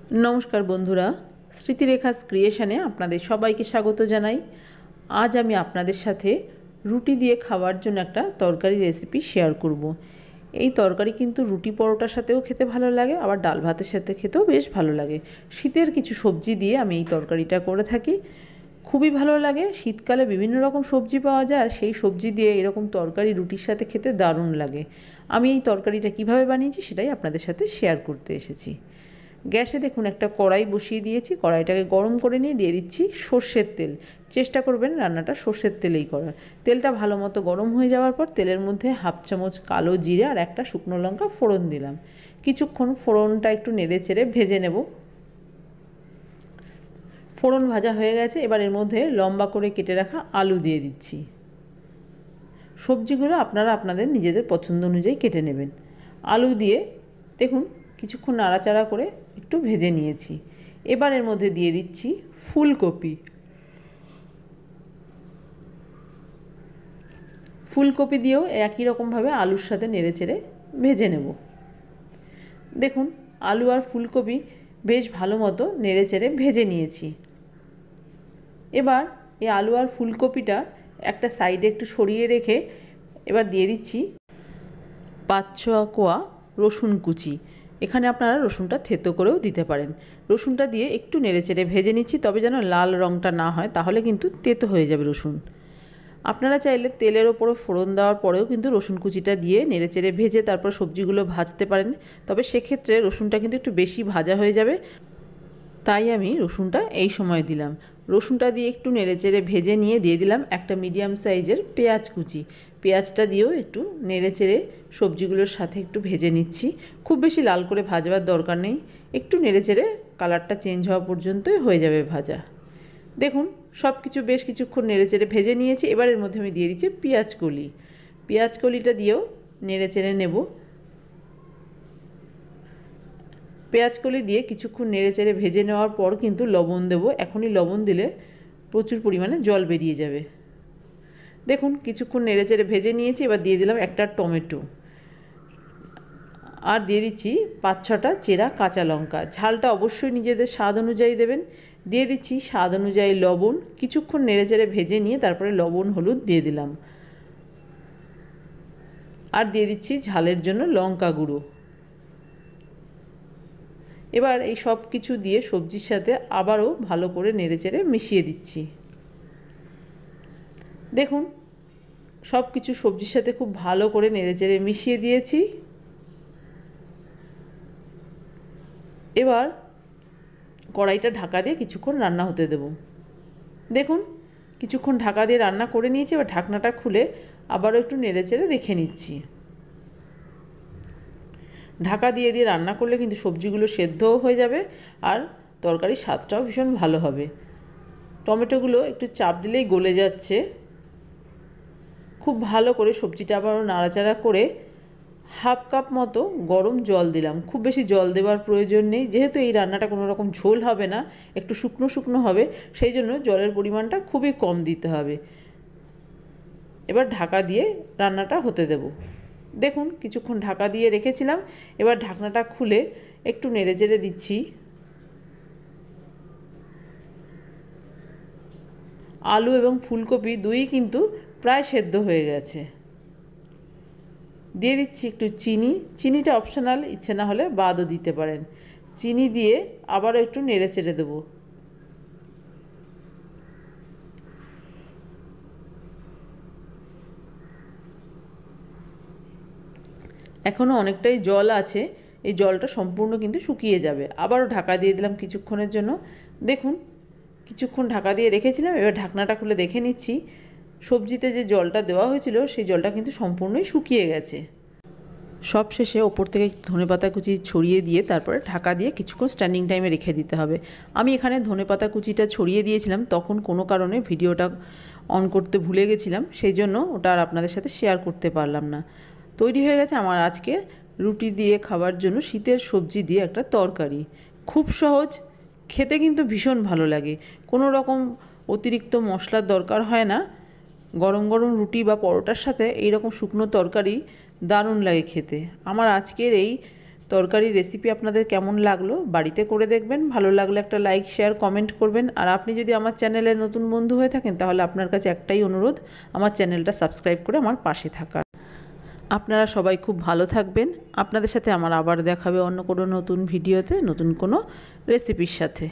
नमस्कार बंधुरा स्मृतिरेखास क्रिएशने आपनादेर सबाइके स्वागत जानाई। आज आमी आपनादेर साथे रुटी दिए खावार जोन्नो एकटा तरकारी रेसिपि शेयर करब। এই তরকারি কিন্তু রুটি পরোটার সাথেও খেতে ভালো লাগে, আবার ডাল ভাতের সাথে খেতেও বেশ ভালো লাগে। শীতের কিছু সবজি দিয়ে আমি এই তরকারিটা করে থাকি, খুবই ভালো লাগে। শীতকালে বিভিন্ন রকম সবজি পাওয়া যায়, আর সেই সবজি দিয়ে এরকম তরকারি রুটির সাথে খেতে দারুণ লাগে। আমি এই তরকারিটা কিভাবে বানিয়েছি সেটাই আপনাদের সাথে শেয়ার করতে এসেছি। গ্যাসে দেখুন একটা কড়াই বসিয়ে দিয়েছি, কড়াইটাকে গরম করে নিয়ে দিয়ে দিচ্ছি সর্ষের তেল। চেষ্টা করবেন রান্নাটা সর্ষের তেলেই করার। তেলটা ভালো মতো গরম হয়ে যাওয়ার পর তেলের মধ্যে হাফ চামচ কালো জিরে আর একটা শুকনো লঙ্কা ফোড়ন দিলাম। কিছুক্ষণ ফোড়নটা একটু নেড়ে চেড়ে ভেজে নেব। ফোড়ন ভাজা হয়ে গেছে, এবার এর মধ্যে লম্বা করে কেটে রাখা আলু দিয়ে দিচ্ছি। সবজিগুলো আপনারা আপনাদের নিজেদের পছন্দ অনুযায়ী কেটে নেবেন। আলু দিয়ে দেখুন কিছুক্ষণ নাড়াচাড়া করে একটু ভেজে নিয়েছি। এবার এর মধ্যে দিয়ে দিচ্ছি ফুলকপি। ফুলকপি দিয়েও একই রকমভাবে আলুর সাথে নেড়েচেড়ে ভেজে নেব। দেখুন আলু আর ফুলকপি বেশ ভালো মতো নেড়েচেড়ে ভেজে নিয়েছি। এবার এই আলু আর ফুলকপিটা একটা সাইডে একটু সরিয়ে রেখে এবার দিয়ে দিচ্ছি 5-6 কোয়া রসুন কুচি। এখানে আপনারা রসুনটা থেতো করেও দিতে পারেন। রসুনটা দিয়ে একটু নেড়েচেড়ে ভেজে নিচ্ছি, তবে যেন লাল রঙটা না হয়, তাহলে কিন্তু তেতো হয়ে যাবে রসুন। আপনারা চাইলে তেলের ওপরে ফোড়ন দেওয়ার পরেও কিন্তু রসুন কুচিটা দিয়ে নেড়েচেড়ে ভেজে তারপর সবজিগুলো ভাজতে পারেন, তবে সেক্ষেত্রে রসুনটা কিন্তু একটু বেশি ভাজা হয়ে যাবে, তাই আমি রসুনটা এই সময় দিলাম। রসুনটা দিয়ে একটু নেড়েচেড়ে ভেজে নিয়ে দিয়ে দিলাম একটা মিডিয়াম সাইজের পেঁয়াজ কুচি। পেঁয়াজটা দিয়েও একটু নেড়েচেড়ে সবজিগুলোর সাথে একটু ভেজে নিচ্ছি। খুব বেশি লাল করে ভাজবার দরকার নেই, একটু নেড়েচেড়ে কালারটা চেঞ্জ হওয়া পর্যন্তই হয়ে যাবে ভাজা। দেখুন সব কিছু বেশ কিছুক্ষণ নেড়েচেড়ে ভেজে নিয়েছি। এবার এর মধ্যে আমি দিয়ে দিচ্ছি পেঁয়াজ কলি। পেঁয়াজ কলিটা দিয়েও নেড়েচেড়ে নেব। পেঁয়াজ কলি দিয়ে কিছুক্ষণ নেড়েচেড়ে ভেজে নেওয়ার পর কিন্তু লবণ দেব। এখনই লবণ দিলে প্রচুর পরিমাণে জল বেরিয়ে যাবে। দেখুন কিছুক্ষণ নেড়েচেড়ে ভেজে নিয়েছি। এবার দিয়ে দিলাম একটা টমেটো, আর দিয়ে দিচ্ছি 5-6টা চেরা কাঁচা লঙ্কা। ঝালটা অবশ্যই নিজেদের স্বাদ অনুযায়ী দেবেন। দিয়ে দিচ্ছি স্বাদ অনুযায়ী লবণ। কিছুক্ষণ নেড়েচেড়ে ভেজে নিয়ে তারপরে লবণ হলুদ দিয়ে দিলাম, আর দিয়ে দিচ্ছি ঝালের জন্য লঙ্কা গুঁড়ো। এবার এই সব কিছু দিয়ে সবজির সাথে আবারও ভালো করে নেড়েচেড়ে মিশিয়ে দিচ্ছি। দেখুন সব কিছু সবজির সাথে খুব ভালো করে নেড়েচেড়ে মিশিয়ে দিয়েছি। এবার কড়াইটা ঢাকা দিয়ে কিছুক্ষণ রান্না হতে দেব। দেখুন কিছুক্ষণ ঢাকা দিয়ে রান্না করে নিয়েছি। এবার ঢাকনাটা খুলে আবারও একটু নেড়েচেড়ে দেখে নিচ্ছি। ঢাকা দিয়ে দিয়ে রান্না করলে কিন্তু সবজিগুলো সেদ্ধও হয়ে যাবে, আর তরকারির স্বাদটাও ভীষণ ভালো হবে। টমেটোগুলো একটু চাপ দিলেই গলে যাচ্ছে। খুব ভালো করে সবজিটা আবারও নাড়াচাড়া করে হাফ কাপ মতো গরম জল দিলাম। খুব বেশি জল দেওয়ার প্রয়োজন নেই, যেহেতু এই রান্নাটা কোনো রকম ঝোল হবে না, একটু শুকনো শুকনো হবে, সেই জন্য জলের পরিমাণটা খুবই কম দিতে হবে। এবার ঢাকা দিয়ে রান্নাটা হতে দেব। দেখুন কিছুক্ষণ ঢাকা দিয়ে রেখেছিলাম। এবার ঢাকনাটা খুলে একটু নেড়েচেড়ে দিচ্ছি। আলু এবং ফুলকপি দুই কিন্তু প্রায় সেদ্ধ হয়ে গেছে। দিয়ে দিচ্ছি একটু চিনি। চিনিটা অপশনাল, ইচ্ছে না হলে বাদও দিতে পারেন। চিনি দিয়ে আবারও একটু নেড়েচেড়ে দেবো। এখনও অনেকটাই জল আছে, এই জলটা সম্পূর্ণ কিন্তু শুকিয়ে যাবে। আবারও ঢাকা দিয়ে দিলাম কিছুক্ষণের জন্য। দেখুন কিছুক্ষণ ঢাকা দিয়ে রেখেছিলাম। এবার ঢাকনাটা খুলে দেখে নিচ্ছি সবজিতে যে জলটা দেওয়া হয়েছিল সেই জলটা কিন্তু সম্পূর্ণই শুকিয়ে গেছে। সব শেষে ওপর থেকে ধনেপাতা কুচি ছড়িয়ে দিয়ে তারপরে ঢাকা দিয়ে কিছুক্ষণ স্ট্যান্ডিং টাইমে রেখে দিতে হবে। আমি এখানে ধনেপাতা কুচিটা ছড়িয়ে দিয়েছিলাম, তখন কোনো কারণে ভিডিওটা অন করতে ভুলে গেছিলাম, সেই জন্য ওটা আর আপনাদের সাথে শেয়ার করতে পারলাম না। তৈরি হয়ে গেছে আমার আজকে রুটি দিয়ে খাবার জন্য শীতের সবজি দিয়ে একটা তরকারি। খুব সহজ, খেতে কিন্তু ভীষণ ভালো লাগে। কোনো রকম অতিরিক্ত মশলার দরকার হয় না। গরম গরম রুটি বা পরোটার সাথে এই রকম শুকনো তরকারি দারুণ লাগে খেতে। আমার আজকের এই তরকারি রেসিপি আপনাদের কেমন লাগলো বাড়িতে করে দেখবেন। ভালো লাগলে একটা লাইক শেয়ার কমেন্ট করবেন। আর আপনি যদি আমার চ্যানেলে নতুন বন্ধু হয়ে থাকেন তাহলে আপনার কাছে একটাই অনুরোধ, আমার চ্যানেলটা সাবস্ক্রাইব করে আমার পাশে থাকার। আপনারা সবাই খুব ভালো থাকবেন। আপনাদের সাথে আমার আবার দেখা হবে অন্য কোনো নতুন ভিডিওতে, নতুন কোনো রেসিপির সাথে।